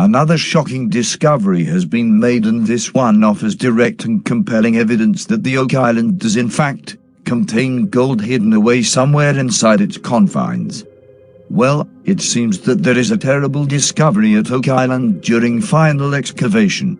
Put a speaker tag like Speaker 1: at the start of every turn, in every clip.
Speaker 1: Another shocking discovery has been made, and this one offers direct and compelling evidence that the Oak Island does in fact contain gold hidden away somewhere inside its confines. Well, it seems that there is a terrible discovery at Oak Island during final excavation.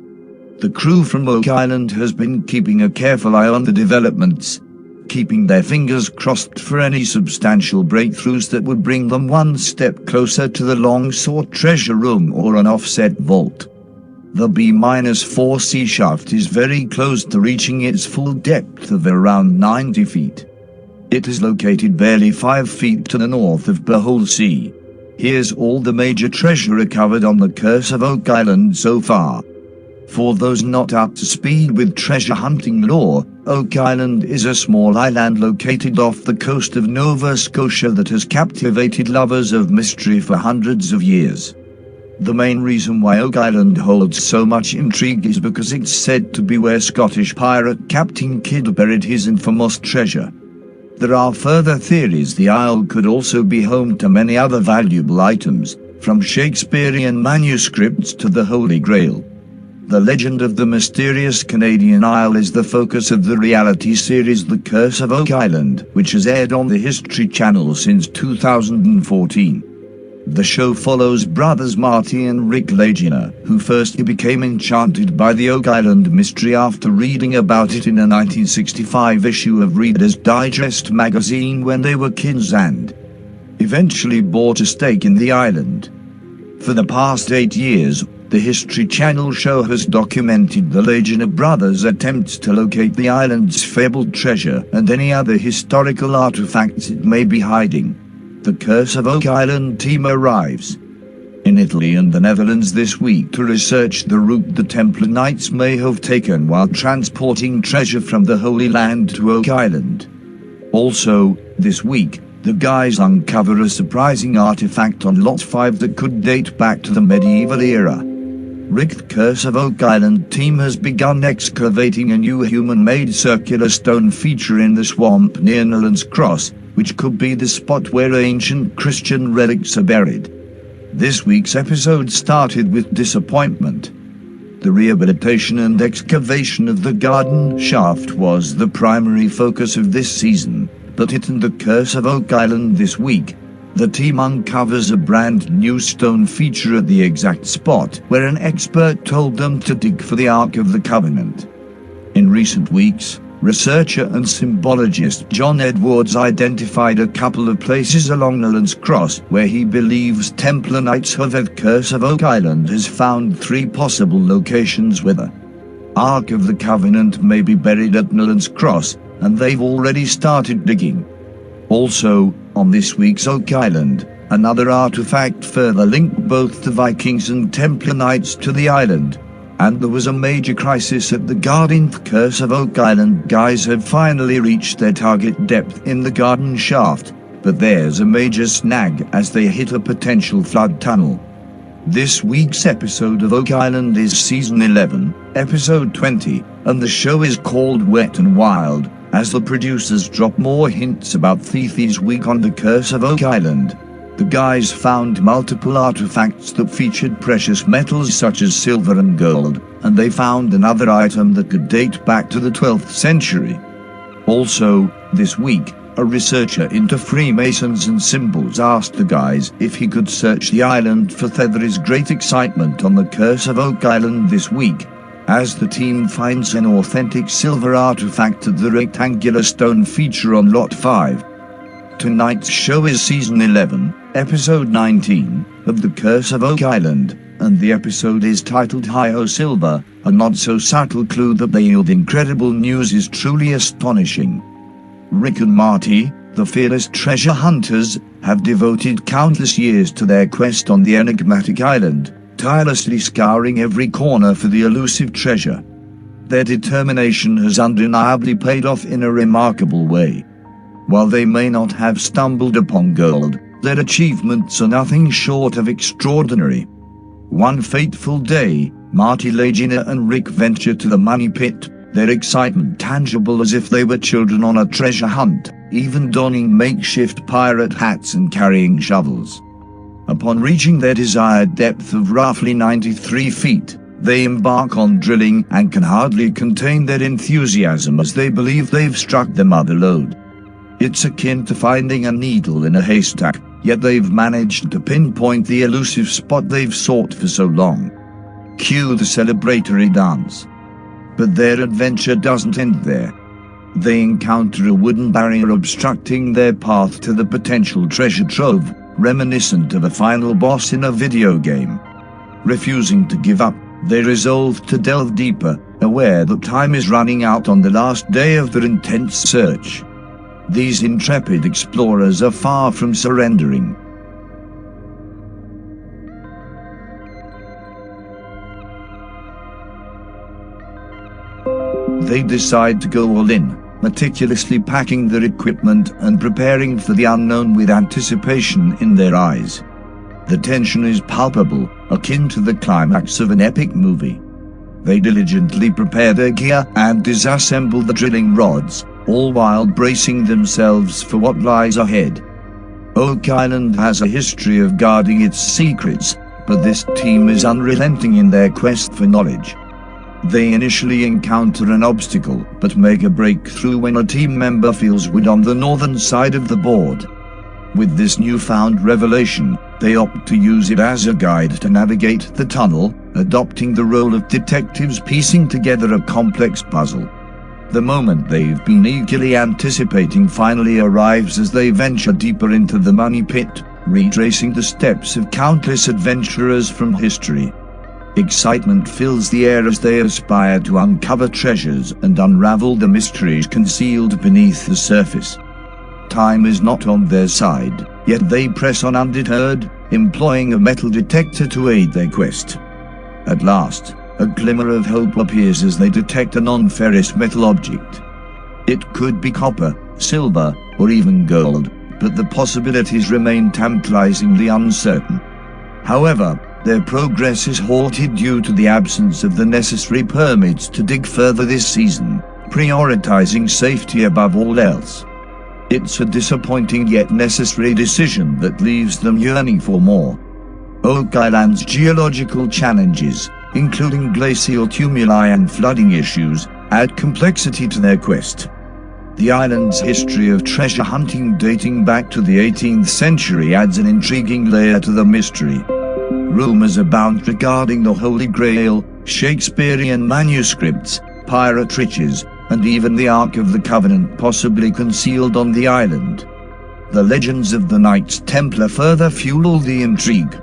Speaker 1: The crew from Oak Island has been keeping a careful eye on the developments, keeping their fingers crossed for any substantial breakthroughs that would bring them one step closer to the long-sought treasure room or an offset vault. The B-4C shaft is very close to reaching its full depth of around 90 feet. It is located barely 5 feet to the north of Behold Sea. Here's all the major treasure recovered on the Curse of Oak Island so far. For those not up to speed with treasure hunting lore, Oak Island is a small island located off the coast of Nova Scotia that has captivated lovers of mystery for hundreds of years. The main reason why Oak Island holds so much intrigue is because it's said to be where Scottish pirate Captain Kidd buried his infamous treasure. There are further theories the isle could also be home to many other valuable items, from Shakespearean manuscripts to the Holy Grail. The legend of the mysterious Canadian Isle is the focus of the reality series The Curse of Oak Island, which has aired on the History Channel since 2014. The show follows brothers Marty and Rick Lagina, who first became enchanted by the Oak Island mystery after reading about it in a 1965 issue of Reader's Digest magazine when they were kids, and eventually bought a stake in the island. For the past 8 years, the History Channel show has documented the Lagina brothers' attempts to locate the island's fabled treasure and any other historical artifacts it may be hiding. The Curse of Oak Island team arrives in Italy and the Netherlands this week to research the route the Templar Knights may have taken while transporting treasure from the Holy Land to Oak Island. Also, this week, the guys uncover a surprising artifact on Lot 5 that could date back to the medieval era. Rick Curse of Oak Island team has begun excavating a new human-made circular stone feature in the swamp near Nolan's Cross, which could be the spot where ancient Christian relics are buried. This week's episode started with disappointment. The rehabilitation and excavation of the garden shaft was the primary focus of this season, but it and the Curse of Oak Island this week, the team uncovers a brand new stone feature at the exact spot where an expert told them to dig for the Ark of the Covenant. In recent weeks, researcher and symbologist John Edwards identified a couple of places along Nolan's Cross where he believes Templar Knights have at Curse of Oak Island has found 3 possible locations where the Ark of the Covenant may be buried at Nolan's Cross, and they've already started digging. Also, on this week's Oak Island, another artifact further linked both the Vikings and Templar Knights to the island, and there was a major crisis at the garden. The Curse of Oak Island guys have finally reached their target depth in the garden shaft, but there's a major snag as they hit a potential flood tunnel. This week's episode of Oak Island is Season 11, Episode 20, and the show is called Wet and Wild, as the producers drop more hints about Thieves Week on the Curse of Oak Island. The guys found multiple artifacts that featured precious metals such as silver and gold, and they found another item that could date back to the 12th century. Also, this week, a researcher into Freemasons and symbols asked the guys if he could search the island for. There is great excitement on the Curse of Oak Island this week, as the team finds an authentic silver artifact at the rectangular stone feature on Lot 5. Tonight's show is Season 11, Episode 19, of The Curse of Oak Island, and the episode is titled Hi-Ho Silver. A not-so-subtle clue that they yield incredible news is truly astonishing. Rick and Marty, the fearless treasure hunters, have devoted countless years to their quest on the enigmatic island, tirelessly scouring every corner for the elusive treasure. Their determination has undeniably paid off in a remarkable way. While they may not have stumbled upon gold, their achievements are nothing short of extraordinary. One fateful day, Marty, Lagina and Rick venture to the money pit, their excitement tangible as if they were children on a treasure hunt, even donning makeshift pirate hats and carrying shovels. Upon reaching their desired depth of roughly 93 feet, they embark on drilling and can hardly contain their enthusiasm as they believe they've struck the mother lode. It's akin to finding a needle in a haystack, yet they've managed to pinpoint the elusive spot they've sought for so long. Cue the celebratory dance. But their adventure doesn't end there. They encounter a wooden barrier obstructing their path to the potential treasure trove, reminiscent of a final boss in a video game. Refusing to give up, they resolve to delve deeper, aware that time is running out on the last day of their intense search. These intrepid explorers are far from surrendering. They decide to go all in, meticulously packing their equipment and preparing for the unknown with anticipation in their eyes. The tension is palpable, akin to the climax of an epic movie. They diligently prepare their gear and disassemble the drilling rods, all while bracing themselves for what lies ahead. Oak Island has a history of guarding its secrets, but this team is unrelenting in their quest for knowledge. They initially encounter an obstacle, but make a breakthrough when a team member feels wood on the northern side of the board. With this newfound revelation, they opt to use it as a guide to navigate the tunnel, adopting the role of detectives piecing together a complex puzzle. The moment they've been eagerly anticipating finally arrives as they venture deeper into the money pit, retracing the steps of countless adventurers from history. Excitement fills the air as they aspire to uncover treasures and unravel the mysteries concealed beneath the surface. Time is not on their side, yet they press on undeterred, employing a metal detector to aid their quest. At last, a glimmer of hope appears as they detect a non-ferrous metal object. It could be copper, silver, or even gold, but the possibilities remain tantalizingly uncertain. However, their progress is halted due to the absence of the necessary permits to dig further this season, prioritizing safety above all else. It's a disappointing yet necessary decision that leaves them yearning for more. Oak Island's geological challenges, including glacial tumuli and flooding issues, add complexity to their quest. The island's history of treasure hunting dating back to the 18th century adds an intriguing layer to the mystery. Rumors abound regarding the Holy Grail, Shakespearean manuscripts, pirate riches, and even the Ark of the Covenant possibly concealed on the island. The legends of the Knights Templar further fuel the intrigue.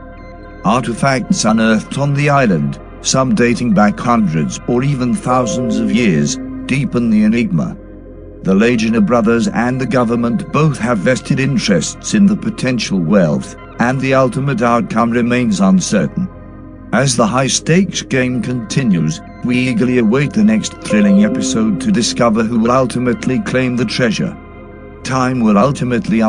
Speaker 1: Artifacts unearthed on the island, some dating back hundreds or even thousands of years, deepen the enigma. The Lagina brothers and the government both have vested interests in the potential wealth, and the ultimate outcome remains uncertain. As the high-stakes game continues, we eagerly await the next thrilling episode to discover who will ultimately claim the treasure. Time will ultimately